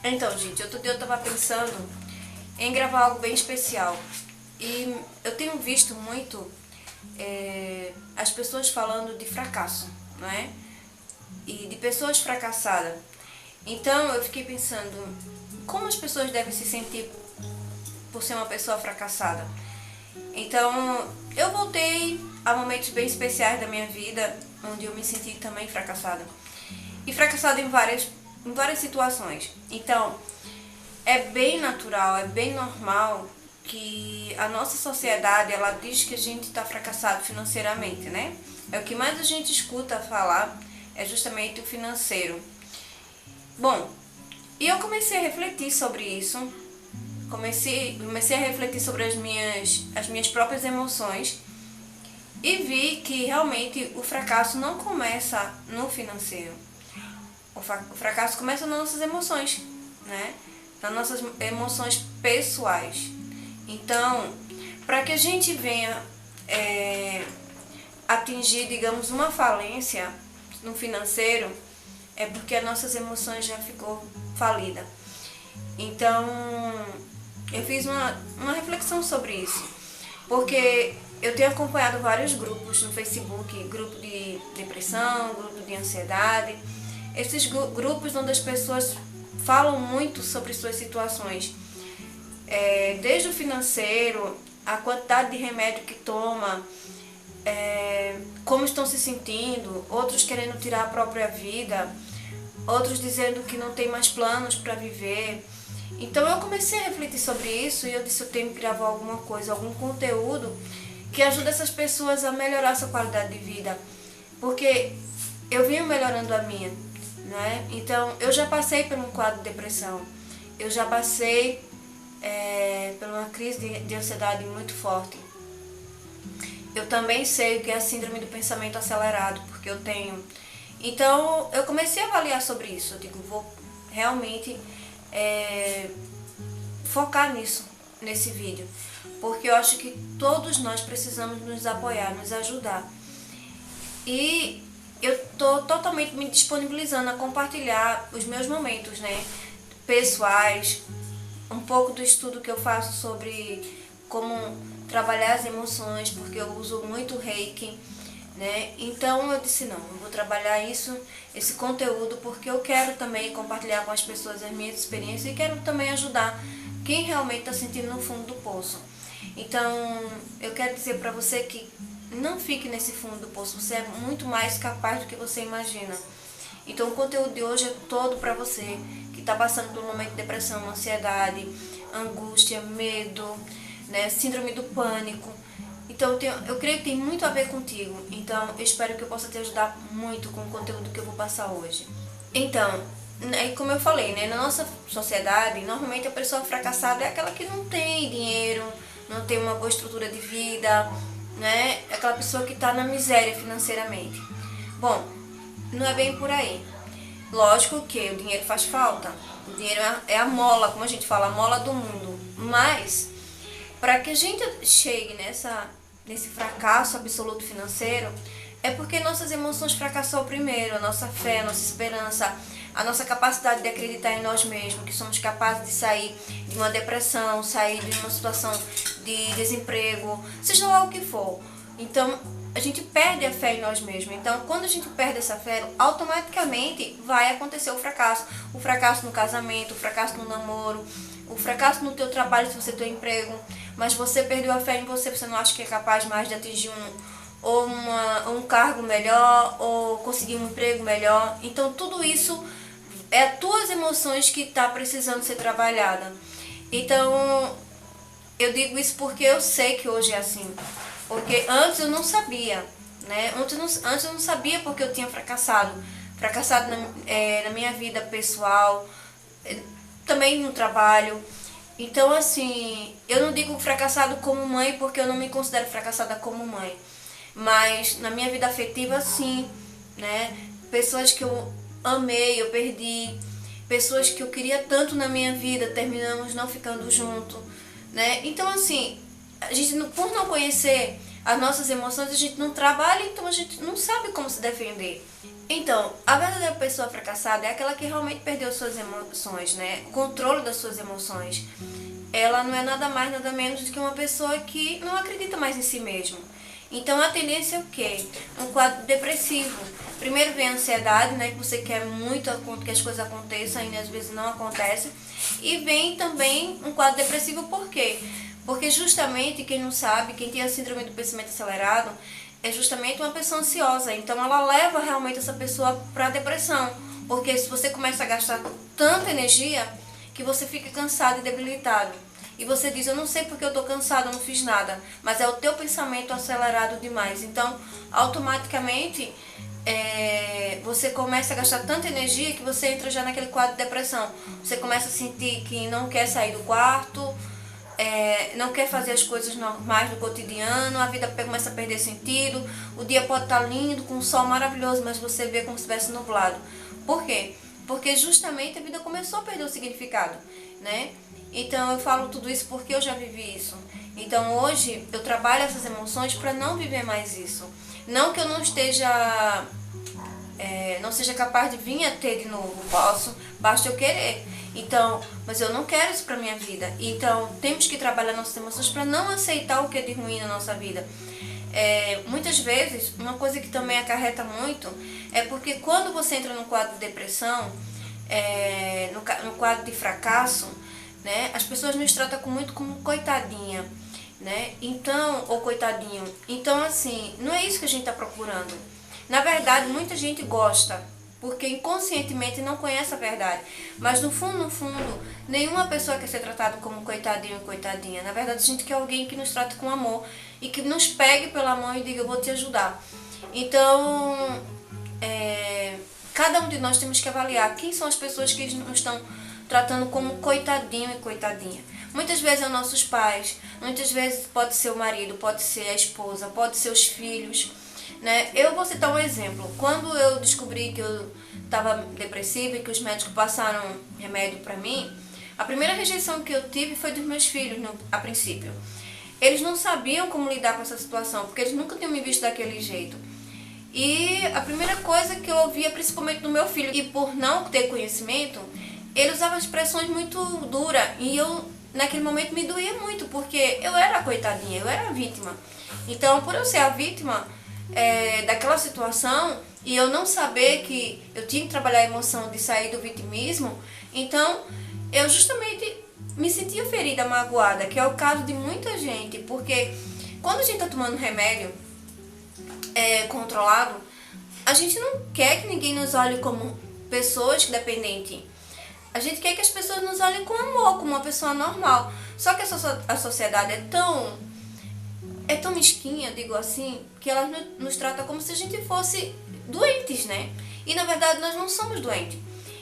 Então, gente, outro dia eu tava pensando em gravar algo bem especial. E eu tenho visto muito as pessoas falando de fracasso, não é? E de pessoas fracassadas. Então eu fiquei pensando, como as pessoas devem se sentir por ser uma pessoa fracassada? Então eu voltei a momentos bem especiais da minha vida, onde eu me senti também fracassada. E fracassada em várias situações. Então, é bem natural, é bem normal que a nossa sociedade, ela diz que a gente está fracassado financeiramente, né? É o que mais a gente escuta falar, é justamente o financeiro. Bom, e eu comecei a refletir sobre isso, comecei a refletir sobre as minhas próprias emoções e vi que realmente o fracasso não começa no financeiro. O fracasso começa nas nossas emoções, né? Nas nossas emoções pessoais. Então, para que a gente venha atingir, digamos, uma falência no financeiro, é porque as nossas emoções já ficou falida. Então, eu fiz uma reflexão sobre isso, porque eu tenho acompanhado vários grupos no Facebook, grupo de depressão, grupo de ansiedade, esses grupos onde as pessoas falam muito sobre suas situações, desde o financeiro, a quantidade de remédio que toma, como estão se sentindo, outros querendo tirar a própria vida, outros dizendo que não tem mais planos para viver. Então eu comecei a refletir sobre isso e eu disse, eu tenho que gravar alguma coisa, algum conteúdo que ajude essas pessoas a melhorar sua qualidade de vida, porque eu vinha melhorando a minha, né? Então eu já passei por um quadro de depressão, eu já passei por uma crise de ansiedade muito forte. Eu também sei o que é a síndrome do pensamento acelerado, porque eu tenho. Então eu comecei a avaliar sobre isso. Eu digo, vou realmente focar nisso, nesse vídeo, porque eu acho que todos nós precisamos nos apoiar, nos ajudar. E eu estou totalmente me disponibilizando a compartilhar os meus momentos, né, pessoais, um pouco do estudo que eu faço sobre como trabalhar as emoções, porque eu uso muito Reiki, né? Então eu disse, não, eu vou trabalhar esse conteúdo, porque eu quero também compartilhar com as pessoas as minhas experiências e quero também ajudar quem realmente está sentindo no fundo do poço. Então eu quero dizer para você que não fique nesse fundo do poço, você é muito mais capaz do que você imagina. Então o conteúdo de hoje é todo para você que está passando por um momento de depressão, ansiedade, angústia, medo, né, síndrome do pânico. Então eu creio que tem muito a ver contigo. Então eu espero que eu possa te ajudar muito com o conteúdo que eu vou passar hoje. Então, como eu falei, né, na nossa sociedade, normalmente a pessoa fracassada é aquela que não tem dinheiro, não tem uma boa estrutura de vida, né? É aquela pessoa que está na miséria financeiramente. Bom, não é bem por aí. Lógico que o dinheiro faz falta. O dinheiro é a mola, como a gente fala, a mola do mundo. Mas, para que a gente chegue nesse fracasso absoluto financeiro, é porque nossas emoções fracassou primeiro, a nossa fé, a nossa esperança, a nossa capacidade de acreditar em nós mesmos, que somos capazes de sair de uma depressão, sair de uma situação de desemprego, seja lá o que for. Então, a gente perde a fé em nós mesmos. Então, quando a gente perde essa fé, automaticamente vai acontecer o fracasso. O fracasso no casamento, o fracasso no namoro, o fracasso no teu trabalho se você tem emprego, mas você perdeu a fé em você, você não acha que é capaz mais de atingir um cargo melhor, ou conseguir um emprego melhor. Então, tudo isso é as tuas emoções que está precisando ser trabalhada. Então, eu digo isso porque eu sei que hoje é assim. Porque antes eu não sabia, né? Antes eu não sabia porque eu tinha fracassado. Fracassado na minha vida pessoal, também no trabalho. Então, assim, eu não digo fracassado como mãe porque eu não me considero fracassada como mãe. Mas na minha vida afetiva, sim, né? Pessoas que eu amei, eu perdi. Pessoas que eu queria tanto na minha vida, terminamos não ficando junto, né? Então, assim, a gente, por não conhecer as nossas emoções, a gente não trabalha, então a gente não sabe como se defender. Então, a verdadeira pessoa fracassada é aquela que realmente perdeu suas emoções, né? O controle das suas emoções. Ela não é nada mais, nada menos do que uma pessoa que não acredita mais em si mesmo. Então, a tendência é o quê? Um quadro depressivo. Primeiro vem a ansiedade, né? Que você quer muito que as coisas aconteçam e às vezes não acontecem. E vem também um quadro depressivo, por quê? Porque justamente, quem não sabe, quem tem a síndrome do pensamento acelerado, é justamente uma pessoa ansiosa. Então ela leva realmente essa pessoa para a depressão. Porque se você começa a gastar tanta energia que você fica cansado e debilitado. E você diz, eu não sei porque eu estou cansado, eu não fiz nada. Mas é o teu pensamento acelerado demais. Então, automaticamente, você começa a gastar tanta energia que você entra já naquele quadro de depressão. Você começa a sentir que não quer sair do quarto, não quer fazer as coisas normais do cotidiano, a vida começa a perder sentido, o dia pode estar lindo, com um sol maravilhoso, mas você vê como se estivesse nublado. Por quê? Porque justamente a vida começou a perder o significado, né? Então eu falo tudo isso porque eu já vivi isso. Então hoje eu trabalho essas emoções para não viver mais isso. Não que eu não esteja, não seja capaz de vir a ter de novo, posso, basta eu querer. Então, mas eu não quero isso para minha vida. Então temos que trabalhar nossas emoções para não aceitar o que é de ruim na nossa vida. Muitas vezes, uma coisa que também acarreta muito é porque quando você entra no quadro de depressão, no quadro de fracasso, né, as pessoas nos tratam muito como coitadinha, né? Então, ou coitadinho. Então, assim, não é isso que a gente está procurando. Na verdade, muita gente gosta, porque inconscientemente não conhece a verdade. Mas no fundo, nenhuma pessoa quer ser tratada como coitadinho e coitadinha. Na verdade, a gente quer alguém que nos trate com amor e que nos pegue pela mão e diga, eu vou te ajudar. Então, cada um de nós temos que avaliar quem são as pessoas que nos estão tratando como coitadinho e coitadinha. Muitas vezes são nossos pais, muitas vezes pode ser o marido, pode ser a esposa, pode ser os filhos, né? Eu vou citar um exemplo. Quando eu descobri que eu estava depressiva e que os médicos passaram remédio para mim, a primeira rejeição que eu tive foi dos meus filhos, a princípio. Eles não sabiam como lidar com essa situação, porque eles nunca tinham me visto daquele jeito. E a primeira coisa que eu ouvia, principalmente do meu filho, e por não ter conhecimento, ele usava expressões muito duras e eu, naquele momento, me doía muito, porque eu era a coitadinha, eu era a vítima. Então, por eu ser a vítima daquela situação e eu não saber que eu tinha que trabalhar a emoção de sair do vitimismo, então eu justamente me sentia ferida, magoada, que é o caso de muita gente, porque quando a gente está tomando remédio controlado, a gente não quer que ninguém nos olhe como pessoas dependentes. A gente quer que as pessoas nos olhem com amor, como uma pessoa normal. Só que a sociedade é tão mesquinha, digo assim, que ela nos trata como se a gente fosse doentes, né? E na verdade nós não somos doentes.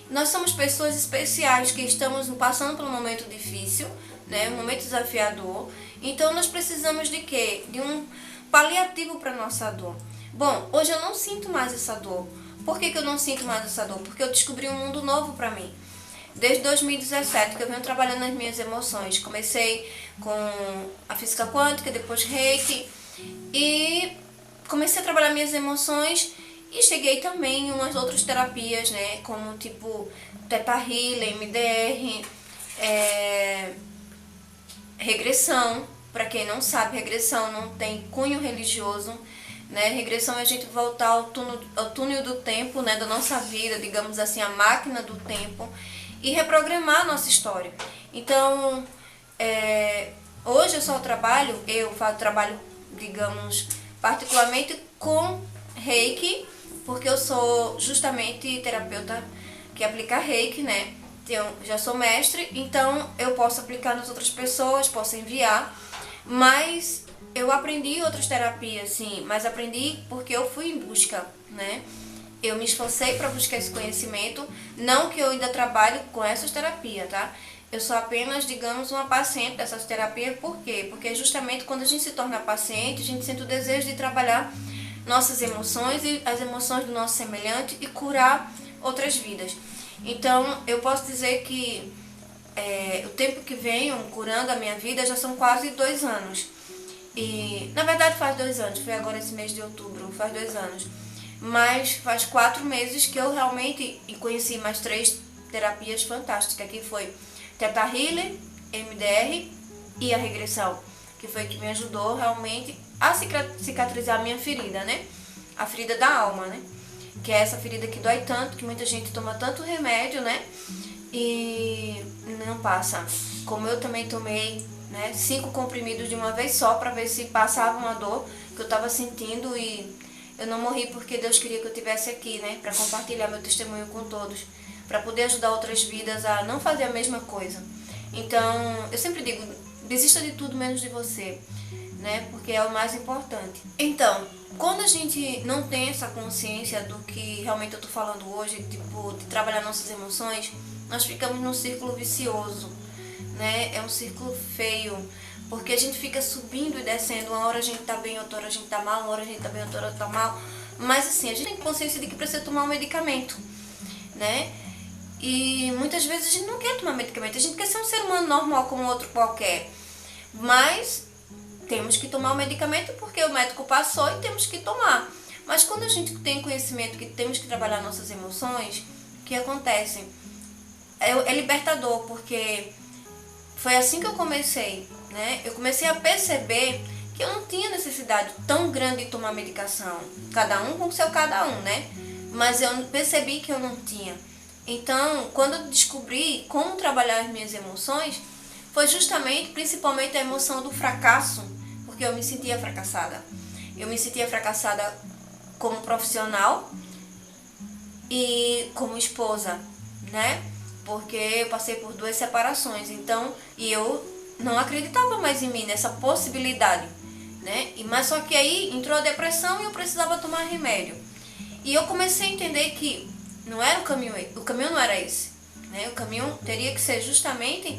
Nós somos pessoas especiais que estamos passando por um momento difícil, né? Um momento desafiador. Então nós precisamos de quê? De um paliativo para nossa dor. Bom, hoje eu não sinto mais essa dor. Por que eu não sinto mais essa dor? Porque eu descobri um mundo novo para mim. Desde 2017 que eu venho trabalhando nas minhas emoções. Comecei com a física quântica, depois Reiki, e comecei a trabalhar minhas emoções e cheguei também em umas outras terapias, né, como tipo Theta Healing, MDR, regressão. Para quem não sabe, regressão não tem cunho religioso, né? Regressão é a gente voltar ao túnel do tempo, né, da nossa vida, digamos assim, a máquina do tempo, e reprogramar a nossa história. Então, hoje eu só trabalho, digamos, particularmente com Reiki, porque eu sou justamente terapeuta que aplica Reiki, né? Já sou mestre, então eu posso aplicar nas outras pessoas, posso enviar, mas eu aprendi outras terapias, sim, mas aprendi porque eu fui em busca, né? Eu me esforcei para buscar esse conhecimento, não que eu ainda trabalhe com essas terapias, tá? Eu sou apenas, digamos, uma paciente dessas terapias. Por quê? Porque justamente quando a gente se torna paciente, a gente sente o desejo de trabalhar nossas emoções e as emoções do nosso semelhante e curar outras vidas. Então, eu posso dizer que o tempo que venho curando a minha vida já são quase 2 anos. E, na verdade, faz 2 anos, foi agora esse mês de outubro, faz 2 anos. Mas faz 4 meses que eu realmente conheci mais 3 terapias fantásticas, que foi Theta Healer, MDR e a regressão, que foi que me ajudou realmente a cicatrizar a minha ferida, né? A ferida da alma, né? Que é essa ferida que dói tanto, que muita gente toma tanto remédio, né? E não passa. Como eu também tomei, né, 5 comprimidos de uma vez só para ver se passava uma dor que eu estava sentindo, e eu não morri porque Deus queria que eu estivesse aqui, né, para compartilhar meu testemunho com todos, para poder ajudar outras vidas a não fazer a mesma coisa. Então, eu sempre digo, desista de tudo menos de você, né, porque é o mais importante. Então, quando a gente não tem essa consciência do que realmente eu tô falando hoje, tipo, de trabalhar nossas emoções, nós ficamos num círculo vicioso, né? É um círculo feio, porque a gente fica subindo e descendo. Uma hora a gente tá bem, outra hora a gente tá mal, uma hora a gente tá bem, outra hora tá mal. Mas assim, a gente tem consciência de que precisa tomar um medicamento, né? E muitas vezes a gente não quer tomar medicamento, a gente quer ser um ser humano normal como outro qualquer. Mas temos que tomar o medicamento porque o médico passou e temos que tomar. Mas quando a gente tem conhecimento que temos que trabalhar nossas emoções, o que acontece? É libertador, porque foi assim que eu comecei, né? Eu comecei a perceber que eu não tinha necessidade tão grande de tomar medicação. Cada um com o seu cada um, né? Mas eu percebi que eu não tinha. Então, quando eu descobri como trabalhar as minhas emoções, foi justamente, principalmente a emoção do fracasso, porque eu me sentia fracassada. Eu me sentia fracassada como profissional e como esposa, né? Porque eu passei por 2 separações, então, e eu não acreditava mais em mim, nessa possibilidade, né? Mas só que aí entrou a depressão e eu precisava tomar remédio. E eu comecei a entender que não era o caminho não era esse, né? O caminho teria que ser justamente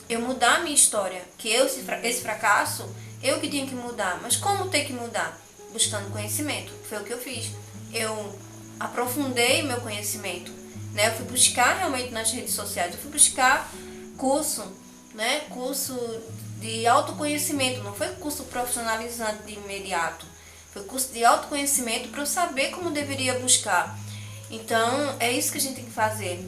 eu mudar a minha história, que esse fracasso, eu que tinha que mudar. Mas como ter que mudar? Buscando conhecimento, foi o que eu fiz. Eu aprofundei meu conhecimento, né? Eu fui buscar realmente nas redes sociais, eu fui buscar curso, né? Curso de autoconhecimento, não foi curso profissionalizante de imediato, foi curso de autoconhecimento para eu saber como deveria buscar. Então, é isso que a gente tem que fazer,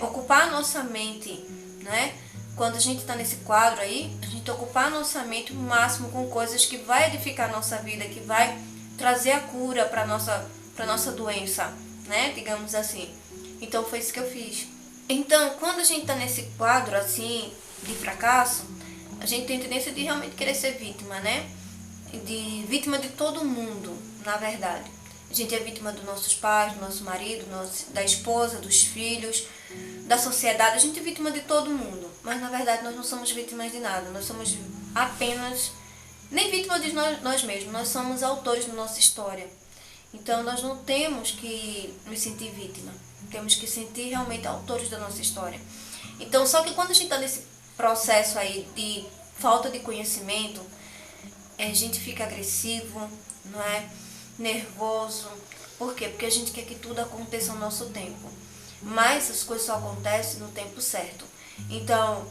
ocupar a nossa mente, né? Quando a gente está nesse quadro aí, a gente ocupar a nossa mente o máximo com coisas que vai edificar a nossa vida, que vai trazer a cura para nossa doença, né? Digamos assim. Então foi isso que eu fiz. Então, quando a gente está nesse quadro assim de fracasso, a gente tem tendência de realmente querer ser vítima, né? De vítima de todo mundo, na verdade. A gente é vítima dos nossos pais, do nosso marido, da esposa, dos filhos, da sociedade. A gente é vítima de todo mundo. Mas na verdade nós não somos vítimas de nada. Nós somos apenas, nem vítimas de nós mesmos. Nós somos autores da nossa história. Então nós não temos que nos sentir vítima. Temos que sentir realmente autores da nossa história. Então, só que quando a gente está nesse processo aí de falta de conhecimento, a gente fica agressivo, não é? Nervoso. Por quê? Porque a gente quer que tudo aconteça ao nosso tempo. Mas as coisas só acontecem no tempo certo. Então,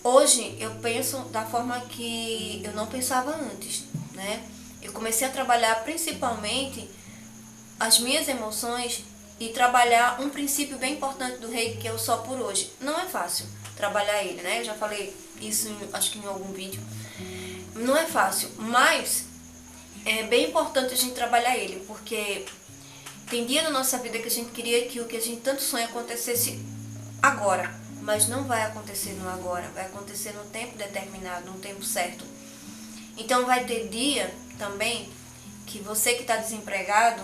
hoje eu penso da forma que eu não pensava antes, né? Eu comecei a trabalhar principalmente as minhas emoções e trabalhar um princípio bem importante do Reiki, que é o só por hoje. Não é fácil trabalhar ele, né? Eu já falei isso, acho que em algum vídeo. Não é fácil, mas é bem importante a gente trabalhar ele, porque tem dia na nossa vida que a gente queria que o que a gente tanto sonha acontecesse agora, mas não vai acontecer no agora, vai acontecer no tempo determinado, no tempo certo. Então vai ter dia também que você que está desempregado,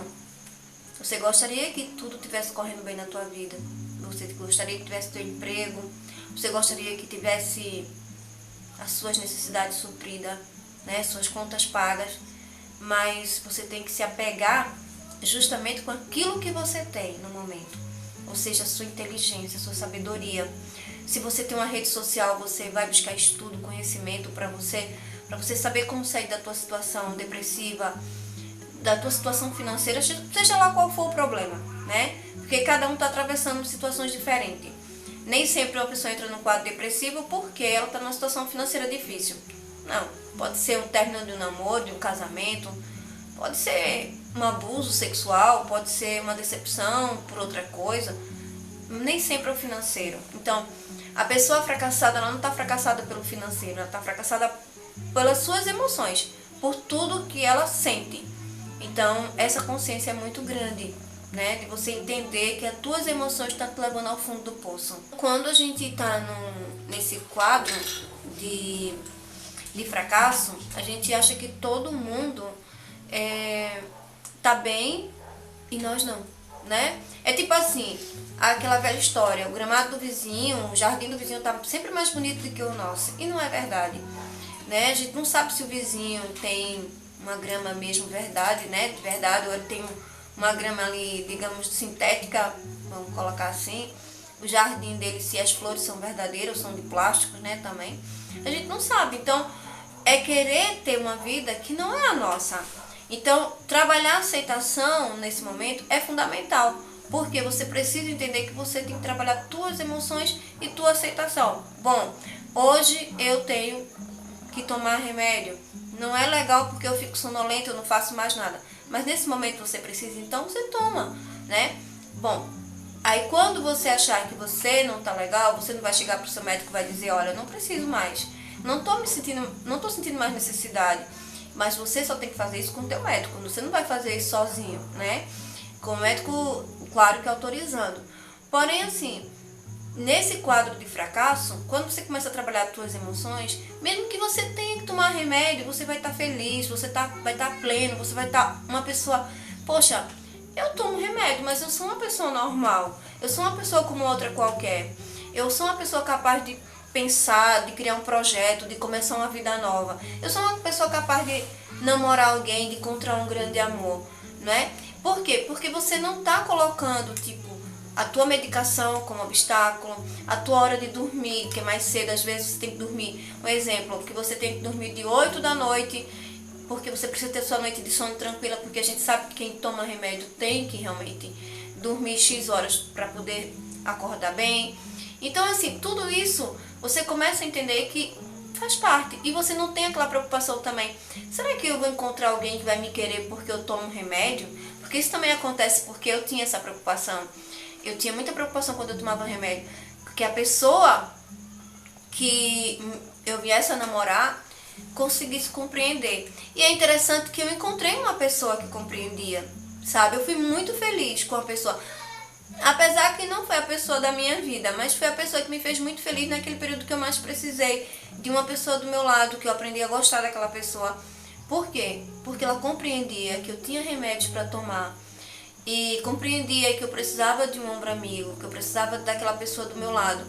você gostaria que tudo estivesse correndo bem na tua vida, você gostaria que tivesse teu emprego, você gostaria que tivesse as suas necessidades supridas, né, suas contas pagas, mas você tem que se apegar justamente com aquilo que você tem no momento, ou seja, a sua inteligência, a sua sabedoria. Se você tem uma rede social, você vai buscar estudo, conhecimento para você saber como sair da tua situação depressiva, da tua situação financeira, seja lá qual for o problema, né? Porque cada um está atravessando situações diferentes. Nem sempre uma pessoa entra no quadro depressivo porque ela está numa situação financeira difícil. Não, pode ser um término de um namoro, de um casamento, Pode ser um abuso sexual, pode ser uma decepção por outra coisa, nem sempre é o financeiro. Então, a pessoa fracassada, ela não está fracassada pelo financeiro, ela está fracassada pelas suas emoções, por tudo que ela sente. Então, essa consciência é muito grande, né? De você entender que as tuas emoções estão te levando ao fundo do poço. Quando a gente está nesse quadro de fracasso, a gente acha que todo mundo tá bem e nós não, né? É tipo assim, aquela velha história, o gramado do vizinho, o jardim do vizinho tá sempre mais bonito do que o nosso. E não é verdade, né? A gente não sabe se o vizinho tem uma grama mesmo verdade, né? De verdade, ou ele tem uma grama ali, digamos, sintética, vamos colocar assim. O jardim dele, se as flores são verdadeiras ou são de plástico, né, também. A gente não sabe. Então, é querer ter uma vida que não é a nossa. Então, trabalhar a aceitação nesse momento é fundamental, porque você precisa entender que você tem que trabalhar tuas emoções e tua aceitação. Bom, hoje eu tenho que tomar remédio. Não é legal porque eu fico sonolenta, eu não faço mais nada. Mas nesse momento você precisa, então você toma, né? Bom, aí quando você achar que você não tá legal, você não vai chegar pro seu médico e vai dizer, olha, eu não preciso mais. Não tô sentindo mais necessidade. Mas você só tem que fazer isso com o teu médico. Você não vai fazer isso sozinho, né? Com o médico, claro que autorizando. Porém, assim, nesse quadro de fracasso, quando você começa a trabalhar as suas emoções, mesmo que você tenha que tomar remédio, você vai estar feliz, você vai estar pleno, você vai estar uma pessoa... Poxa, eu tomo remédio, mas eu sou uma pessoa normal. Eu sou uma pessoa como outra qualquer. Eu sou uma pessoa capaz de pensar, de criar um projeto, de começar uma vida nova. Eu sou uma pessoa capaz de namorar alguém, de encontrar um grande amor, né? Por quê? Porque você não está colocando, tipo, a tua medicação como obstáculo, a tua hora de dormir, que é mais cedo, às vezes você tem que dormir. Um exemplo, que você tem que dormir de 8 da noite, porque você precisa ter sua noite de sono tranquila, porque a gente sabe que quem toma remédio tem que realmente dormir X horas para poder acordar bem. Então, assim, tudo isso você começa a entender que faz parte. E você não tem aquela preocupação também. Será que eu vou encontrar alguém que vai me querer porque eu tomo remédio? Porque isso também acontece porque eu tinha essa preocupação. Eu tinha muita preocupação quando eu tomava remédio. Porque a pessoa que eu viesse a namorar conseguisse compreender. E é interessante que eu encontrei uma pessoa que compreendia, sabe? Eu fui muito feliz com a pessoa. Apesar que não foi a pessoa da minha vida, mas foi a pessoa que me fez muito feliz naquele período que eu mais precisei de uma pessoa do meu lado, que eu aprendi a gostar daquela pessoa. Por quê? Porque ela compreendia que eu tinha remédios para tomar e compreendia que eu precisava de um ombro amigo, que eu precisava daquela pessoa do meu lado.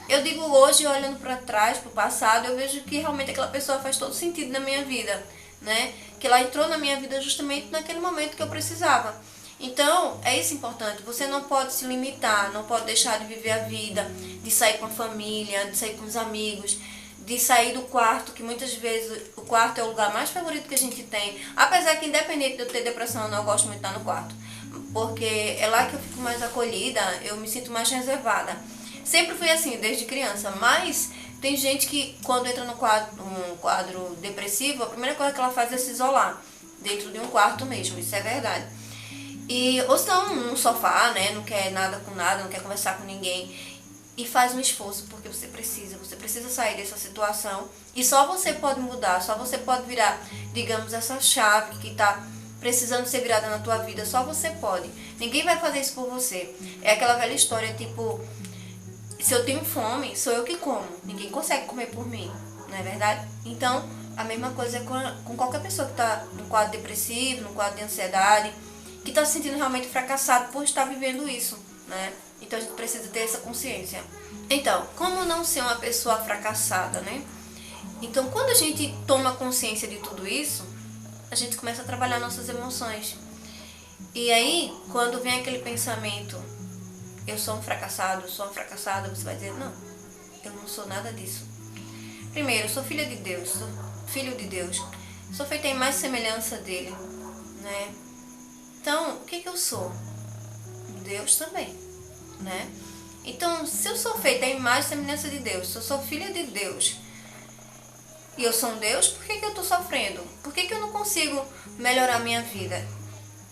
Eu digo hoje, olhando para trás, para o passado, eu vejo que realmente aquela pessoa faz todo sentido na minha vida, né? Que ela entrou na minha vida justamente naquele momento que eu precisava. Então, é isso importante. Você não pode se limitar, não pode deixar de viver a vida, de sair com a família, de sair com os amigos, de sair do quarto, que muitas vezes o quarto é o lugar mais favorito que a gente tem. Apesar que, independente de eu ter depressão, eu não gosto muito de estar no quarto, porque é lá que eu fico mais acolhida, eu me sinto mais reservada. Sempre fui assim, desde criança, mas tem gente que quando entra no quadro depressivo, a primeira coisa que ela faz é se isolar, dentro de um quarto mesmo, isso é verdade. E, ou senão num sofá, né, não quer nada com nada, não quer conversar com ninguém. E faz um esforço, porque você precisa sair dessa situação. E só você pode mudar, só você pode virar, digamos, essa chave que está precisando ser virada na tua vida, só você pode. Ninguém vai fazer isso por você. É aquela velha história, tipo, se eu tenho fome, sou eu que como. Ninguém consegue comer por mim, não é verdade? Então, a mesma coisa é com qualquer pessoa que está no quadro depressivo, no quadro de ansiedade, que está se sentindo realmente fracassado por estar vivendo isso, né? Então a gente precisa ter essa consciência. Então, como não ser uma pessoa fracassada, né? Então, quando a gente toma consciência de tudo isso, a gente começa a trabalhar nossas emoções. E aí, quando vem aquele pensamento, eu sou um fracassado, eu sou uma fracassada, você vai dizer, não, eu não sou nada disso. Primeiro, eu sou filha de Deus, sou filho de Deus, sou feita em mais semelhança dele, né? Então, o que eu sou? Deus também, né? Então, se eu sou feita em imagem e semelhança de Deus, se eu sou filha de Deus, e eu sou um Deus, por que eu tô sofrendo? Por que eu não consigo melhorar a minha vida?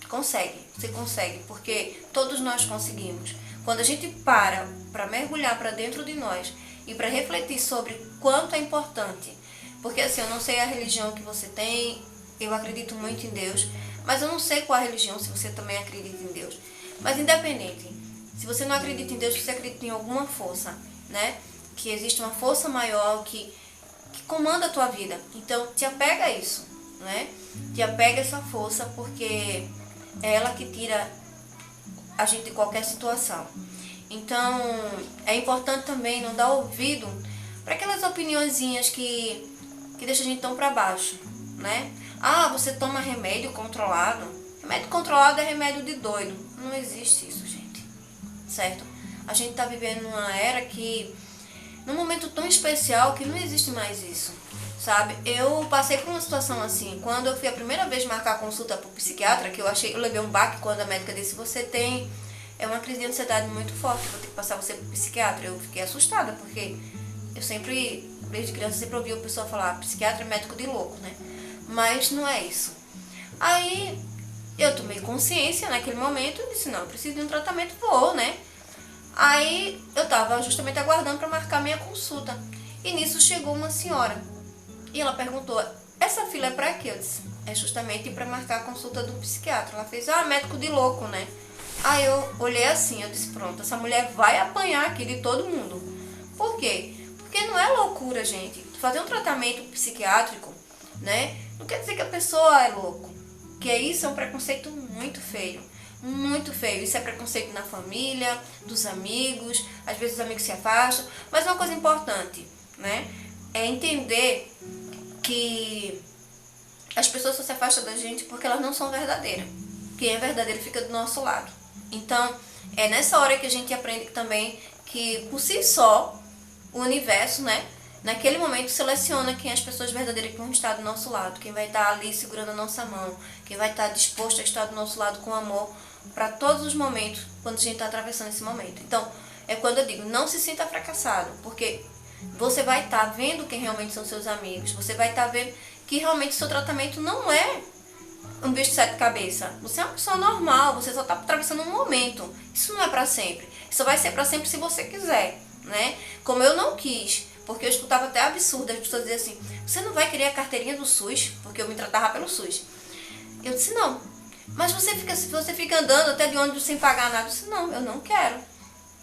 Consegue, você consegue, porque todos nós conseguimos. Quando a gente para mergulhar para dentro de nós e para refletir sobre quanto é importante, porque assim, eu não sei a religião que você tem, eu acredito muito em Deus, mas eu não sei qual a religião, se você também acredita em Deus. Mas independente, se você não acredita em Deus, você acredita em alguma força, né? Que existe uma força maior que comanda a tua vida. Então, te apega a isso, né? Te apega a essa força, porque é ela que tira a gente de qualquer situação. Então, é importante também não dar ouvido para aquelas opiniõezinhas que deixam a gente tão para baixo, né? Ah, você toma remédio controlado. Remédio controlado é remédio de doido. Não existe isso, gente. Certo? A gente tá vivendo numa era que, num momento tão especial, que não existe mais isso. Sabe? Eu passei por uma situação assim, quando eu fui a primeira vez marcar consulta pro psiquiatra, que eu levei um baque quando a médica disse, você tem uma crise de ansiedade muito forte, vou ter que passar você pro psiquiatra. Eu fiquei assustada, porque eu sempre, desde criança, sempre ouvi a pessoa falar, psiquiatra é médico de louco, né? Mas não é isso. Aí eu tomei consciência naquele momento e disse, não, eu preciso de um tratamento, vou, né? Aí eu tava justamente aguardando para marcar minha consulta. E nisso chegou uma senhora. E ela perguntou, essa fila é pra quê? Eu disse, é justamente para marcar a consulta do psiquiatra. Ela fez, médico de louco, né? Aí eu olhei assim, eu disse, pronto, essa mulher vai apanhar aqui de todo mundo. Por quê? Porque não é loucura, gente. Fazer um tratamento psiquiátrico, né? Não quer dizer que a pessoa é louco. Que isso é um preconceito muito feio. Muito feio. Isso é preconceito na família, dos amigos. Às vezes os amigos se afastam. Mas uma coisa importante, né? É entender que as pessoas só se afastam da gente porque elas não são verdadeiras. Quem é verdadeiro fica do nosso lado. Então, é nessa hora que a gente aprende também que, por si só, o universo, né? Naquele momento seleciona quem as pessoas verdadeiras que vão estar do nosso lado, quem vai estar ali segurando a nossa mão, quem vai estar disposto a estar do nosso lado com amor para todos os momentos, quando a gente está atravessando esse momento. Então, é quando eu digo, não se sinta fracassado, porque você vai estar vendo quem realmente são seus amigos, você vai estar vendo que realmente o seu tratamento não é um bicho de sete cabeças. Você é uma pessoa normal, você só está atravessando um momento. Isso não é para sempre. Isso vai ser para sempre se você quiser, né? Como eu não quis. Porque eu escutava até absurdo as pessoas dizerem assim, você não vai querer a carteirinha do SUS? Porque eu me tratava pelo SUS. Eu disse, não. Mas você fica andando até de ônibus sem pagar nada. Eu disse, não, eu não quero.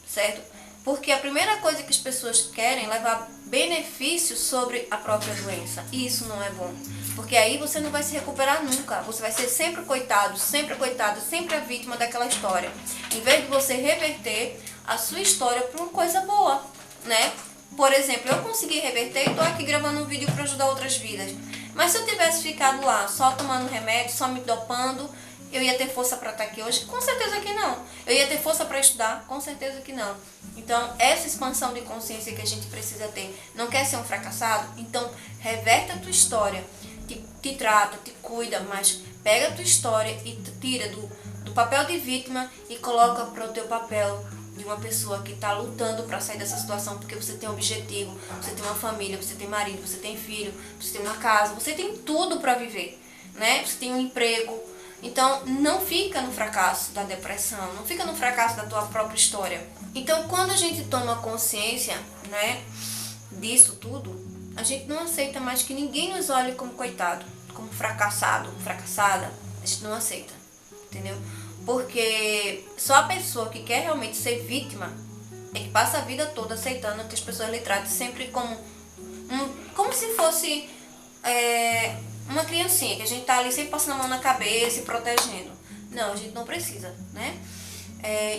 Certo? Porque a primeira coisa que as pessoas querem é levar benefícios sobre a própria doença. E isso não é bom. Porque aí você não vai se recuperar nunca. Você vai ser sempre coitado, sempre a vítima daquela história. Em vez de você reverter a sua história para uma coisa boa, né? Por exemplo, eu consegui reverter e estou aqui gravando um vídeo para ajudar outras vidas. Mas se eu tivesse ficado lá só tomando remédio, só me dopando, eu ia ter força para estar aqui hoje? Com certeza que não. Eu ia ter força para estudar? Com certeza que não. Então, essa expansão de consciência que a gente precisa ter. Não quer ser um fracassado? Então, reverte a tua história. Te trata, te cuida, mas pega a tua história e te tira do papel de vítima e coloca para o teu papel de uma pessoa que está lutando para sair dessa situação, porque você tem um objetivo, você tem uma família, você tem marido, você tem filho, você tem uma casa, você tem tudo para viver, né? Você tem um emprego. Então, não fica no fracasso da depressão, não fica no fracasso da tua própria história. Então, quando a gente toma consciência, né, disso tudo, a gente não aceita mais que ninguém nos olhe como coitado, como fracassado, fracassada. A gente não aceita, entendeu? Porque só a pessoa que quer realmente ser vítima é que passa a vida toda aceitando que as pessoas lhe tratem sempre como se fosse uma criancinha, que a gente tá ali sempre passando a mão na cabeça e protegendo. Não, a gente não precisa, né?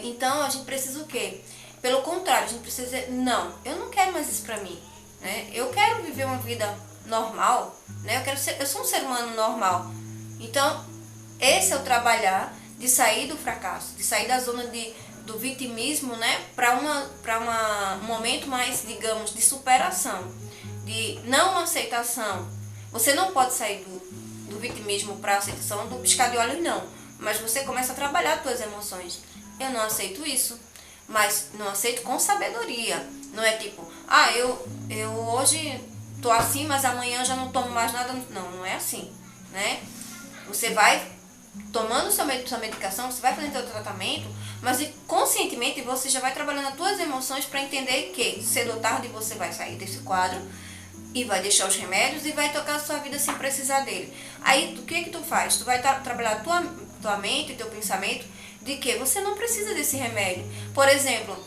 Então a gente precisa o quê? Pelo contrário, a gente precisa dizer, não, eu não quero mais isso pra mim, né? Eu quero viver uma vida normal, né? Eu sou um ser humano normal. Então, esse é o trabalhar de sair do fracasso, de sair da zona do vitimismo, né, para um momento mais, digamos, de superação, de não aceitação. Você não pode sair do vitimismo para a aceitação do piscar de olhos, não. Mas você começa a trabalhar as suas emoções. Eu não aceito isso, mas não aceito com sabedoria. Não é tipo, eu hoje tô assim, mas amanhã já não tomo mais nada. Não, não é assim, né? Você vai tomando sua medicação, você vai fazendo seu tratamento, mas conscientemente você já vai trabalhando as suas emoções para entender que cedo ou tarde você vai sair desse quadro e vai deixar os remédios e vai tocar a sua vida sem precisar dele. Aí, o que tu faz? Tu vai trabalhar tua mente, teu pensamento, de que você não precisa desse remédio. Por exemplo,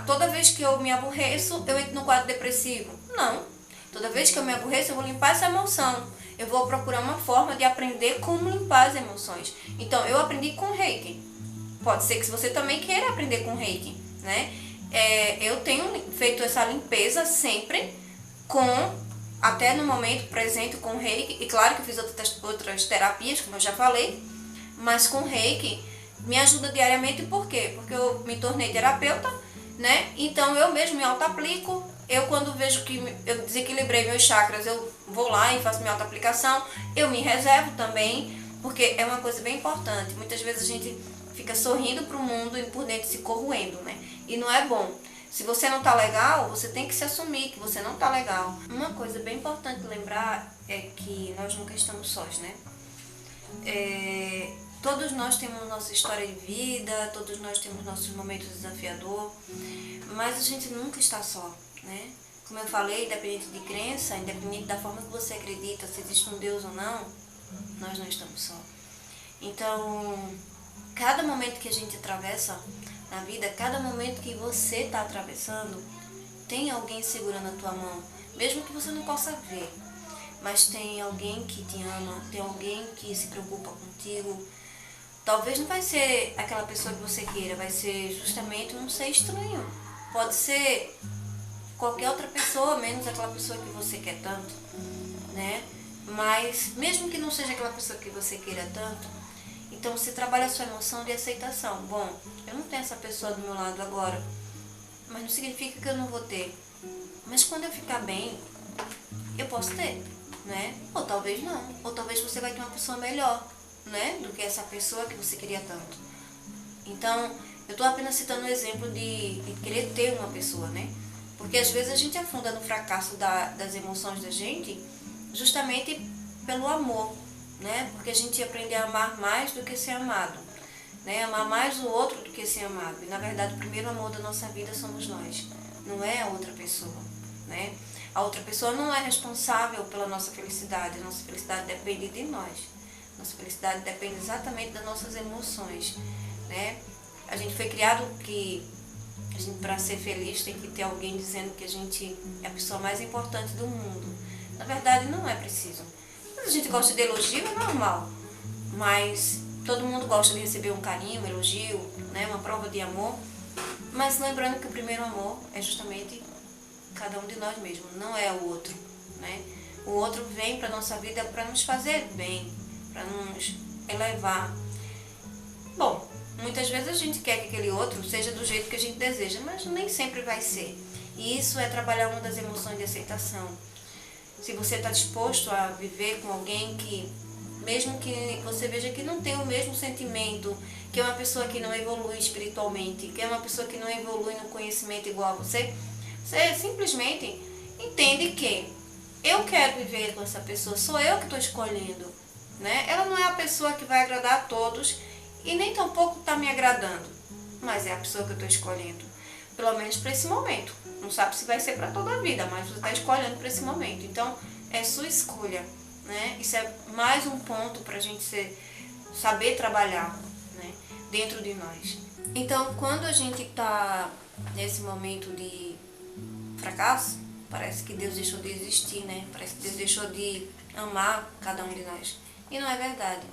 toda vez que eu me aborreço, eu entro no quadro depressivo. Não. Toda vez que eu me aborreço, eu vou limpar essa emoção. Eu vou procurar uma forma de aprender como limpar as emoções. Então, eu aprendi com Reiki. Pode ser que você também queira aprender com Reiki, né? Eu tenho feito essa limpeza sempre até no momento presente com Reiki. E claro que eu fiz outras terapias, como eu já falei. Mas com Reiki me ajuda diariamente. Por quê? Porque eu me tornei terapeuta, né? Então, eu mesmo me auto-aplico. Eu, quando vejo que eu desequilibrei meus chakras, eu vou lá e faço minha auto-aplicação. Eu me reservo também, porque é uma coisa bem importante. Muitas vezes a gente fica sorrindo para o mundo e por dentro se corroendo, né? E não é bom. Se você não tá legal, você tem que se assumir que você não tá legal. Uma coisa bem importante lembrar é que nós nunca estamos sós, né? Todos nós temos nossa história de vida, todos nós temos nossos momentos desafiadores, mas a gente nunca está só, né? Como eu falei, independente de crença, independente da forma que você acredita, se existe um Deus ou não, nós não estamos só. Então, cada momento que a gente atravessa na vida, cada momento que você está atravessando, tem alguém segurando a tua mão, mesmo que você não possa ver, mas tem alguém que te ama, tem alguém que se preocupa contigo. Talvez não vai ser aquela pessoa que você queira, vai ser justamente um ser estranho. Pode ser qualquer outra pessoa, menos aquela pessoa que você quer tanto, né? Mas mesmo que não seja aquela pessoa que você queira tanto, então você trabalha a sua emoção de aceitação. Bom, eu não tenho essa pessoa do meu lado agora, mas não significa que eu não vou ter. Mas quando eu ficar bem, eu posso ter, né? Ou talvez não. Ou talvez você vai ter uma pessoa melhor, né, do que essa pessoa que você queria tanto. Então, eu estou apenas citando um exemplo de querer ter uma pessoa, né? Porque às vezes a gente afunda no fracasso das emoções da gente justamente pelo amor, né? Porque a gente aprende a amar mais do que ser amado, né? Amar mais o outro do que ser amado. E na verdade o primeiro amor da nossa vida somos nós, não é a outra pessoa, né? A outra pessoa não é responsável pela nossa felicidade, a nossa felicidade depende de nós. Nossa felicidade depende exatamente das nossas emoções, né? A gente foi criado que a gente, para ser feliz, tem que ter alguém dizendo que a gente é a pessoa mais importante do mundo. Na verdade, não é preciso. Mas a gente gosta de elogio, é normal. Mas todo mundo gosta de receber um carinho, um elogio, né? Uma prova de amor. Mas lembrando que o primeiro amor é justamente cada um de nós mesmos, não é o outro, né? O outro vem para a nossa vida para nos fazer bem, para nos elevar. Bom, muitas vezes a gente quer que aquele outro seja do jeito que a gente deseja, mas nem sempre vai ser. E isso é trabalhar uma das emoções de aceitação. Se você está disposto a viver com alguém que, mesmo que você veja que não tem o mesmo sentimento, que é uma pessoa que não evolui espiritualmente, que é uma pessoa que não evolui no conhecimento igual a você, você simplesmente entende que eu quero viver com essa pessoa, sou eu que estou escolhendo, né? Ela não é a pessoa que vai agradar a todos e nem tampouco está me agradando, mas é a pessoa que eu estou escolhendo, pelo menos para esse momento. Não sabe se vai ser para toda a vida, mas você está escolhendo para esse momento. Então, é sua escolha, né? Isso é mais um ponto para a gente saber trabalhar, né, dentro de nós. Então, quando a gente está nesse momento de fracasso, parece que Deus deixou de existir, né? Parece que Deus deixou de amar cada um de nós. E não é verdade.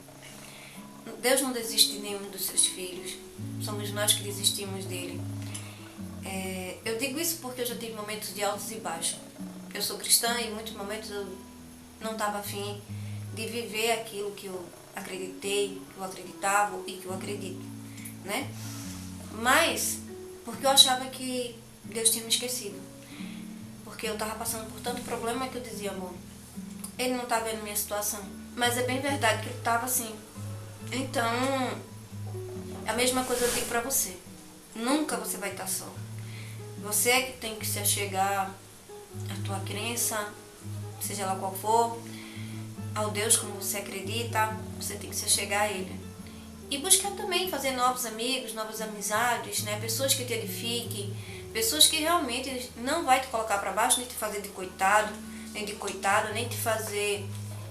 Deus não desiste de nenhum dos seus filhos. Somos nós que desistimos dele. Eu digo isso porque eu já tive momentos de altos e baixos. Eu sou cristã e em muitos momentos eu não estava afim de viver aquilo que eu acreditei, que eu acreditava e que eu acredito, né? Mas porque eu achava que Deus tinha me esquecido. Porque eu estava passando por tanto problema que eu dizia, amor, ele não está vendo minha situação. Mas é bem verdade que ele estava assim. Então, a mesma coisa eu digo pra você. Nunca você vai estar só. Você é que tem que se achegar à tua crença, seja lá qual for, ao Deus como você acredita, você tem que se chegar a Ele. E buscar também fazer novos amigos, novas amizades, né? Pessoas que te edifiquem, pessoas que realmente não vai te colocar para baixo, nem te fazer de coitado, nem te fazer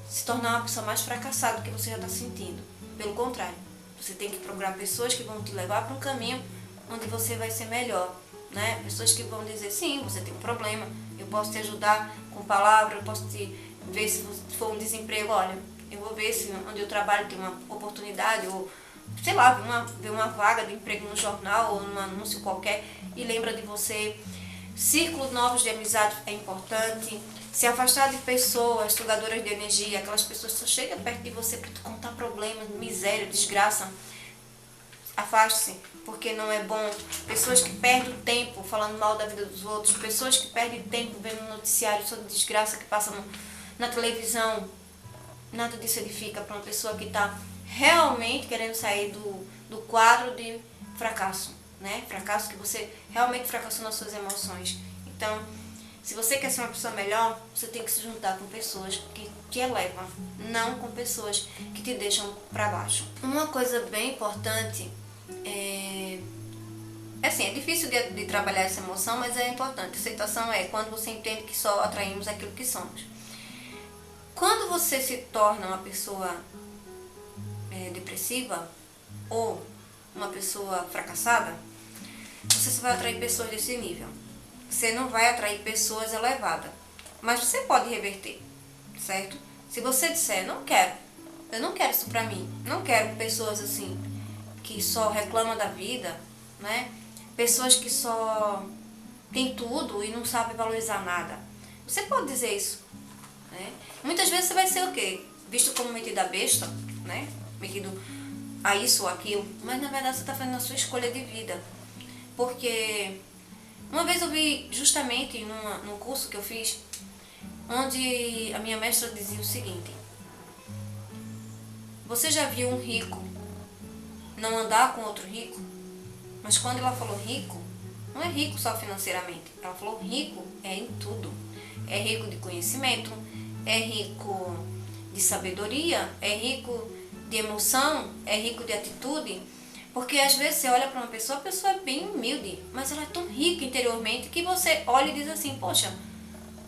se tornar uma pessoa mais fracassada do que você já está sentindo. Pelo contrário, você tem que procurar pessoas que vão te levar para um caminho onde você vai ser melhor, né? Pessoas que vão dizer, sim, você tem um problema, eu posso te ajudar com palavra, eu posso te ver se for um desemprego, olha, eu vou ver se onde eu trabalho tem uma oportunidade, ou sei lá, ver uma vaga de emprego no jornal ou num anúncio qualquer e lembra de você. Círculos novos de amizade é importante. Se afastar de pessoas sugadoras de energia, aquelas pessoas que só chegam perto de você para te contar problemas, miséria, desgraça. Afaste-se, porque não é bom. Pessoas que perdem o tempo falando mal da vida dos outros, pessoas que perdem tempo vendo noticiário sobre desgraça que passa na televisão. Nada disso edifica para uma pessoa que está realmente querendo sair do quadro de fracasso, né? Fracasso que você realmente fracassou nas suas emoções. Então, se você quer ser uma pessoa melhor, você tem que se juntar com pessoas que te elevam, não com pessoas que te deixam para baixo. Uma coisa bem importante é difícil de trabalhar essa emoção, mas é importante. Aceitação é quando você entende que só atraímos aquilo que somos. Quando você se torna uma pessoa depressiva ou uma pessoa fracassada, você só vai atrair pessoas desse nível. Você não vai atrair pessoas elevadas. Mas você pode reverter, certo? Se você disser, eu não quero isso pra mim. Não quero pessoas assim, que só reclamam da vida, né? Pessoas que só têm tudo e não sabem valorizar nada. Você pode dizer isso, né? Muitas vezes você vai ser o quê? Visto como metida besta, né? Metido a isso ou aquilo. Mas na verdade você está fazendo a sua escolha de vida. Porque uma vez eu vi justamente num curso que eu fiz, onde a minha mestra dizia o seguinte: você já viu um rico não andar com outro rico? Mas quando ela falou rico, não é rico só financeiramente. Ela falou rico é em tudo. É rico de conhecimento, é rico de sabedoria, é rico de emoção, é rico de atitude. Porque às vezes você olha para uma pessoa, a pessoa é bem humilde, mas ela é tão rica interiormente que você olha e diz assim, poxa,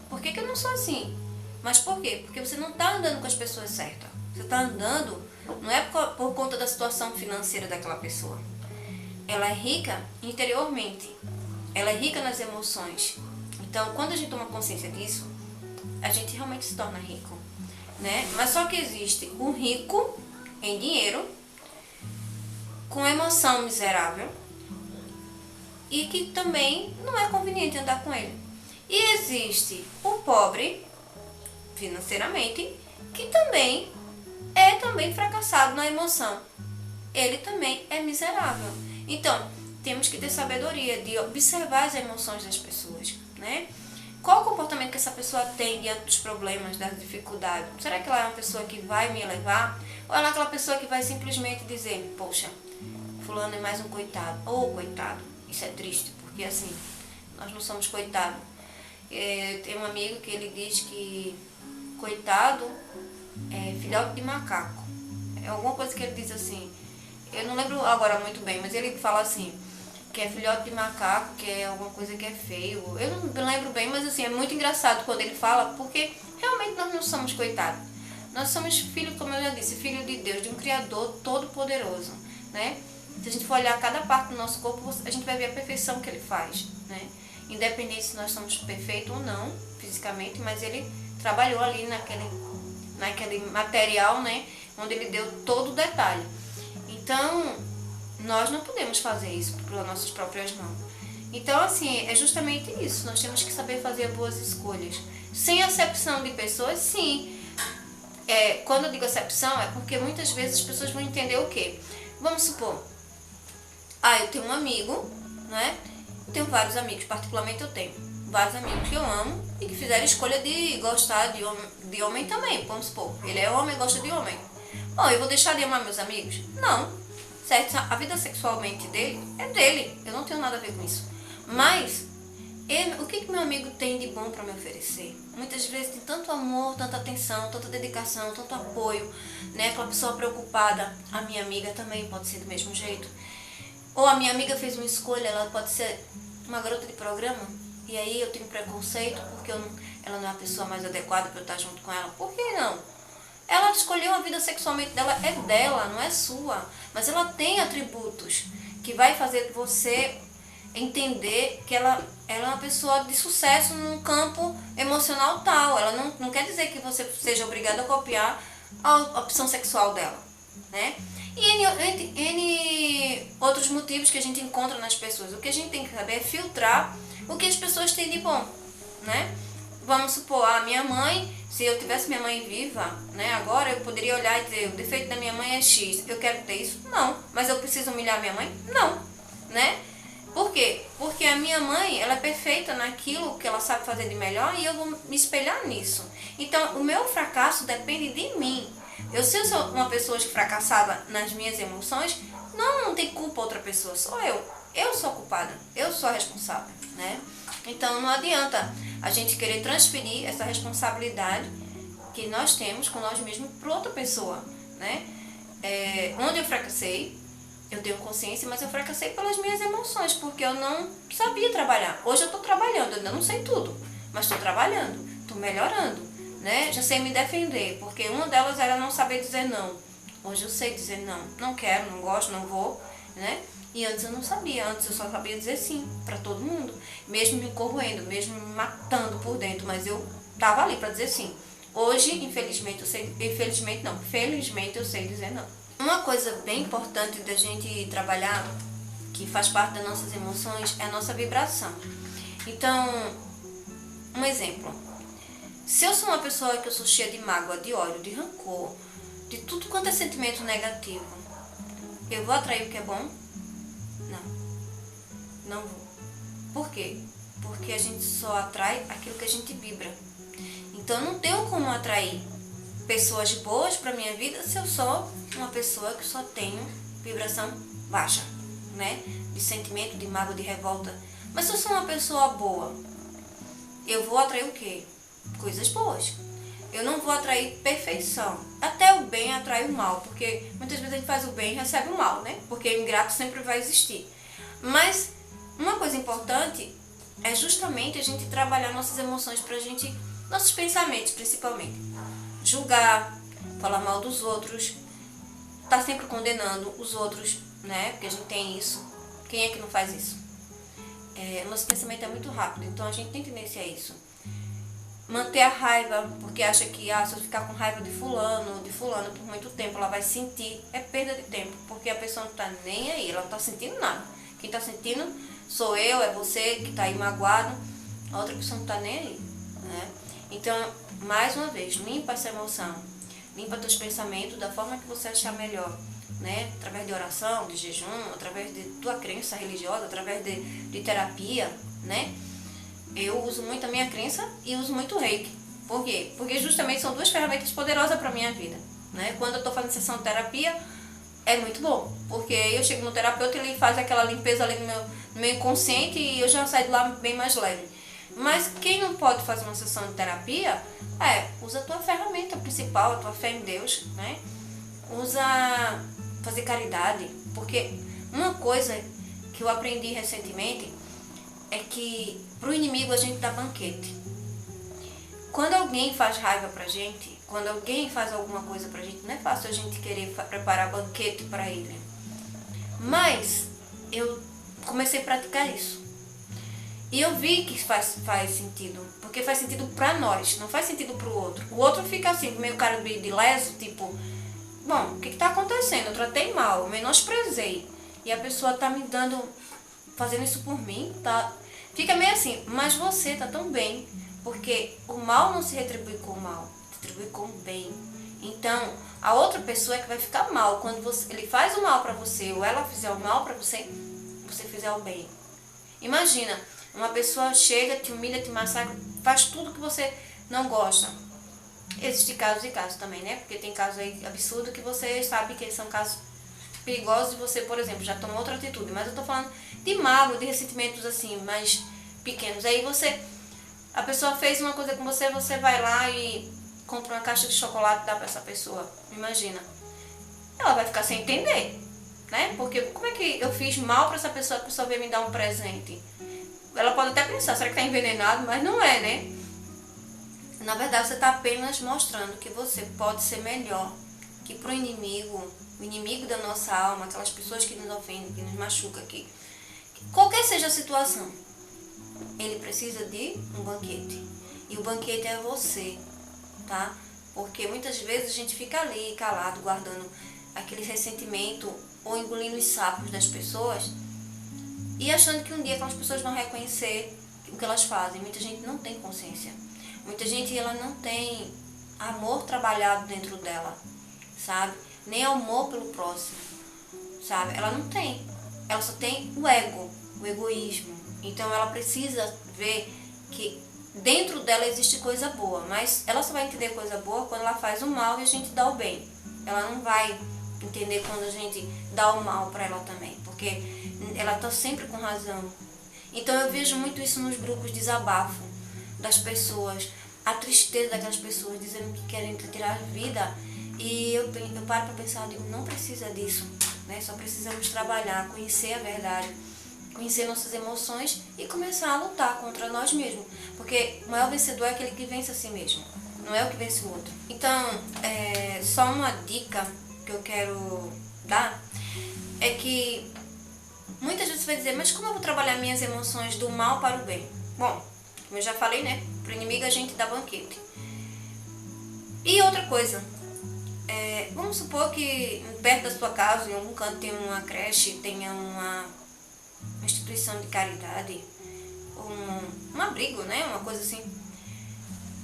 por que eu não sou assim? Mas por quê? Porque você não está andando com as pessoas certas. Você está andando, não é por conta da situação financeira daquela pessoa. Ela é rica interiormente, ela é rica nas emoções. Então, quando a gente toma consciência disso, a gente realmente se torna rico, né? Mas só que existe um rico em dinheiro, com emoção miserável, e que também não é conveniente andar com ele. E existe o pobre, financeiramente, que também é fracassado na emoção. Ele também é miserável. Então, temos que ter sabedoria de observar as emoções das pessoas, né? Qual o comportamento que essa pessoa tem diante dos problemas, das dificuldades? Será que ela é uma pessoa que vai me elevar? Ou ela é aquela pessoa que vai simplesmente dizer, poxa, fulano é mais um coitado. Ou coitado. Isso é triste, porque assim, nós não somos coitados. Tem um amigo que ele diz que coitado é filhote de macaco. É alguma coisa que ele diz assim. Eu não lembro agora muito bem, mas ele fala assim, que é filhote de macaco, que é alguma coisa que é feio. Eu não lembro bem, mas assim, é muito engraçado quando ele fala, porque realmente nós não somos coitados. Nós somos filhos, como eu já disse, filho de Deus, de um Criador todo-poderoso, né? Se a gente for olhar cada parte do nosso corpo, a gente vai ver a perfeição que ele faz, né? Independente se nós somos perfeitos ou não, fisicamente, mas ele trabalhou ali naquele material, né? Onde ele deu todo o detalhe. Então, nós não podemos fazer isso pelas nossas próprias mãos. Então, assim, é justamente isso. Nós temos que saber fazer boas escolhas. Sem acepção de pessoas, sim. Quando eu digo acepção, é porque muitas vezes as pessoas vão entender o quê? Vamos supor, eu tenho um amigo, né? Tenho vários amigos, particularmente eu tenho vários amigos que eu amo e que fizeram escolha de gostar de homem também. Vamos supor, ele é homem e gosta de homem. Bom, eu vou deixar de amar meus amigos? Não. Certo? A vida sexualmente dele é dele. Eu não tenho nada a ver com isso. Mas O que que meu amigo tem de bom para me oferecer? Muitas vezes tem tanto amor, tanta atenção, tanta dedicação, tanto apoio, né? Aquela pessoa preocupada. A minha amiga também pode ser do mesmo jeito. Ou a minha amiga fez uma escolha, ela pode ser uma garota de programa, e aí eu tenho preconceito porque ela não é a pessoa mais adequada para eu estar junto com ela. Por que não? Ela escolheu a vida sexualmente dela, é dela, não é sua. Mas ela tem atributos que vai fazer você entender que ela é uma pessoa de sucesso num campo emocional tal. Ela não quer dizer que você seja obrigado a copiar a opção sexual dela, né? E N outros motivos que a gente encontra nas pessoas. O que a gente tem que saber é filtrar o que as pessoas têm de bom, né? Vamos supor, a minha mãe, se eu tivesse minha mãe viva, né, agora eu poderia olhar e dizer, o defeito da minha mãe é X, eu quero ter isso? Não. Mas eu preciso humilhar minha mãe? Não, né? Por quê? Porque a minha mãe, ela é perfeita naquilo que ela sabe fazer de melhor e eu vou me espelhar nisso. Então, o meu fracasso depende de mim. Se eu sou uma pessoa fracassada nas minhas emoções, não tem culpa outra pessoa, sou eu. Eu sou a culpada, eu sou a responsável, né? Então, não adianta a gente querer transferir essa responsabilidade que nós temos com nós mesmos para outra pessoa, né? Onde eu fracassei, eu tenho consciência, mas eu fracassei pelas minhas emoções, porque eu não sabia trabalhar. Hoje eu estou trabalhando, eu ainda não sei tudo, mas estou trabalhando, estou melhorando, né? Já sei me defender, porque uma delas era não saber dizer não. Hoje eu sei dizer não, não quero, não gosto, não vou, né? E antes eu não sabia, antes eu só sabia dizer sim para todo mundo, mesmo me corroendo, mesmo me matando por dentro, mas eu estava ali para dizer sim. Hoje, felizmente eu sei dizer não. Uma coisa bem importante da gente trabalhar, que faz parte das nossas emoções, é a nossa vibração. Então, um exemplo. Se eu sou uma pessoa que eu sou cheia de mágoa, de ódio, de rancor, de tudo quanto é sentimento negativo, eu vou atrair o que é bom? Não vou. Por quê? Porque a gente só atrai aquilo que a gente vibra. Então, não tenho como atrair pessoas boas para minha vida se eu sou uma pessoa que só tenho vibração baixa, né? De sentimento, de mágoa, de revolta. Mas se eu sou uma pessoa boa, eu vou atrair o quê? Coisas boas. Eu não vou atrair perfeição. Até o bem atrai o mal, porque muitas vezes a gente faz o bem e recebe o mal, né? Porque o ingrato sempre vai existir. Mas uma coisa importante é justamente a gente trabalhar nossas emoções pra gente, nossos pensamentos principalmente. Julgar, falar mal dos outros, tá sempre condenando os outros, né? Porque a gente tem isso. Quem é que não faz isso? Nosso pensamento é muito rápido, então a gente tem tendência a isso. Manter a raiva, porque acha que se eu ficar com raiva de fulano ou de fulano por muito tempo, ela vai sentir. É perda de tempo, porque a pessoa não tá nem aí, ela não tá sentindo nada. Quem tá sentindo sou eu, é você que tá aí magoado, a outra pessoa não tá nem aí, né? Então, mais uma vez, limpa essa emoção, limpa teus pensamentos da forma que você achar melhor, né? Através de oração, de jejum, através de tua crença religiosa, através de terapia, né? Eu uso muito a minha crença e uso muito o Reiki. Por quê? Porque justamente são duas ferramentas poderosas para a minha vida, né? Quando eu estou fazendo sessão de terapia, é muito bom, porque eu chego no terapeuta e ele faz aquela limpeza ali no meu inconsciente e eu já saio de lá bem mais leve. Mas quem não pode fazer uma sessão de terapia, usa a tua ferramenta principal, a tua fé em Deus, né? Usa fazer caridade, porque uma coisa que eu aprendi recentemente é que pro inimigo a gente dá banquete. Quando alguém faz raiva pra gente, quando alguém faz alguma coisa pra gente, não é fácil a gente querer preparar banquete pra ele. Mas eu comecei a praticar isso. E eu vi que faz sentido, porque faz sentido pra nós, não faz sentido pro outro. O outro fica assim, meio cara de leso, tipo, bom, o que tá acontecendo? Eu tratei mal, eu menosprezei. E a pessoa tá me fazendo isso por mim, tá? Fica meio assim, mas você tá tão bem, porque o mal não se retribui com o mal, se retribui com o bem. Então, a outra pessoa é que vai ficar mal quando ele faz o mal pra você, ou ela fizer o mal pra você, você fizer o bem. Imagina, uma pessoa chega, te humilha, te massacra, faz tudo que você não gosta. Existem casos e casos também, né? Porque tem casos aí absurdos que você sabe que são casos perigosos e você, por exemplo, já tomou outra atitude. Mas eu tô falando de mágoa, de ressentimentos assim, mais pequenos. Aí a pessoa fez uma coisa com você, você vai lá e compra uma caixa de chocolate e dá pra essa pessoa. Imagina. Ela vai ficar sem entender, né? Porque como é que eu fiz mal pra essa pessoa, a pessoa veio me dar um presente? Ela pode até pensar, será que tá envenenado? Mas não é, né? Na verdade, você tá apenas mostrando que você pode ser melhor. Que pro inimigo, o inimigo da nossa alma, aquelas pessoas que nos ofendem, que nos machucam aqui, qualquer seja a situação, ele precisa de um banquete. E o banquete é você, tá? Porque muitas vezes a gente fica ali, calado, guardando aquele ressentimento ou engolindo os sapos das pessoas e achando que um dia aquelas pessoas vão reconhecer o que elas fazem. Muita gente não tem consciência. Muita gente, ela não tem amor trabalhado dentro dela, sabe? Nem amor pelo próximo, sabe? Ela não tem. Ela só tem o ego, o egoísmo. Então ela precisa ver que dentro dela existe coisa boa, mas ela só vai entender coisa boa quando ela faz o mal e a gente dá o bem. Ela não vai entender quando a gente dá o mal para ela também, porque ela tá sempre com razão. Então eu vejo muito isso nos grupos de desabafo das pessoas, a tristeza daquelas pessoas dizendo que querem tirar a vida, e eu paro para pensar, eu digo, não precisa disso, né? Só precisamos trabalhar, conhecer a verdade, conhecer nossas emoções e começar a lutar contra nós mesmos, porque o maior vencedor é aquele que vence a si mesmo, não é o que vence o outro. Então, só uma dica que eu quero dar é que muitas vezes você vai dizer, mas como eu vou trabalhar minhas emoções do mal para o bem? Bom, como eu já falei, né? Pro inimigo a gente dá banquete. E outra coisa, vamos supor que perto da sua casa, em algum canto, tem uma creche, tenha uma instituição de caridade, um abrigo, né? Uma coisa assim.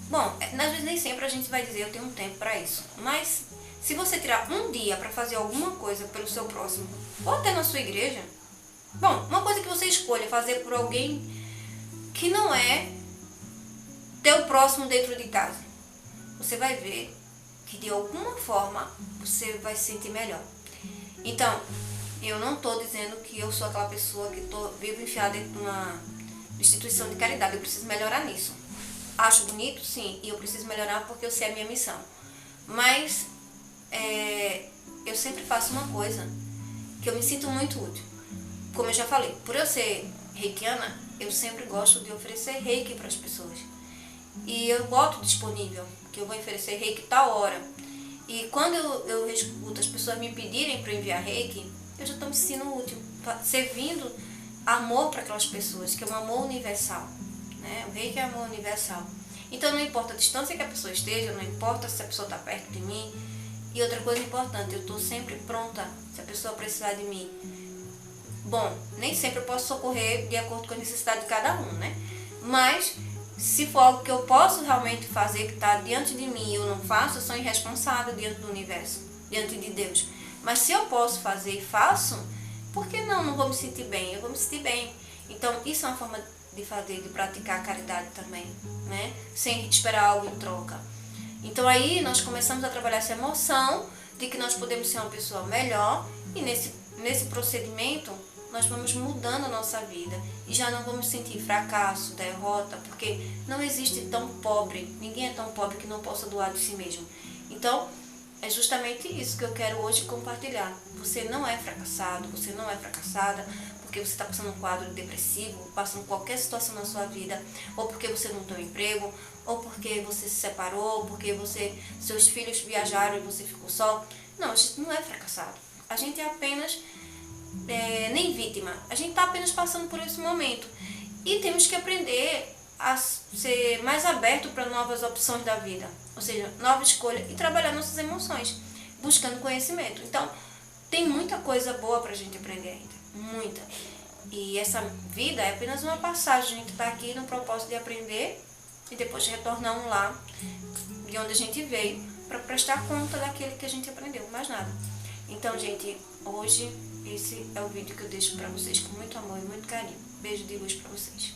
Bom, às vezes nem sempre a gente vai dizer, eu tenho um tempo para isso. Mas se você tirar um dia para fazer alguma coisa pelo seu próximo, ou até na sua igreja, bom, uma coisa que você escolha fazer por alguém que não é teu próximo dentro de casa, você vai ver que de alguma forma você vai se sentir melhor. Então, eu não estou dizendo que eu sou aquela pessoa que vivo enfiada dentro de uma instituição de caridade. Eu preciso melhorar nisso. Acho bonito, sim, e eu preciso melhorar porque eu sei a minha missão. Mas eu sempre faço uma coisa que eu me sinto muito útil. Como eu já falei, por eu ser reikiana, eu sempre gosto de oferecer reiki para as pessoas. E eu boto disponível que eu vou oferecer reiki tal hora. E quando eu escuto as pessoas me pedirem para enviar reiki, eu já estou me sentindo útil, servindo amor para aquelas pessoas, que é um amor universal, né? O reiki é amor universal. Então não importa a distância que a pessoa esteja, não importa se a pessoa está perto de mim. E outra coisa importante, eu estou sempre pronta se a pessoa precisar de mim. Bom, nem sempre eu posso socorrer de acordo com a necessidade de cada um, né? Mas se for algo que eu posso realmente fazer, que está diante de mim e eu não faço, eu sou irresponsável diante do universo, diante de Deus. Mas se eu posso fazer e faço, por que não vou me sentir bem? Eu vou me sentir bem. Então, isso é uma forma de fazer, de praticar a caridade também, né? Sem esperar algo em troca. Então, aí nós começamos a trabalhar essa emoção de que nós podemos ser uma pessoa melhor e nesse procedimento nós vamos mudando a nossa vida e já não vamos sentir fracasso, derrota, porque não existe tão pobre, ninguém é tão pobre que não possa doar de si mesmo. Então, é justamente isso que eu quero hoje compartilhar. Você não é fracassado, você não é fracassada porque você está passando um quadro depressivo, passando qualquer situação na sua vida, ou porque você não tem um emprego, ou porque você se separou, ou porque seus filhos viajaram e você ficou só. Não, a gente não é fracassado. A gente é apenas nem vítima. A gente está apenas passando por esse momento. E temos que aprender a ser mais aberto para novas opções da vida. Ou seja, nova escolha e trabalhar nossas emoções, buscando conhecimento. Então, tem muita coisa boa para a gente aprender ainda. Muita. E essa vida é apenas uma passagem. A gente está aqui no propósito de aprender e depois retornar um lar de onde a gente veio para prestar conta daquele que a gente aprendeu, mais nada. Então, gente, hoje esse é o vídeo que eu deixo para vocês com muito amor e muito carinho. Beijo de luz para vocês.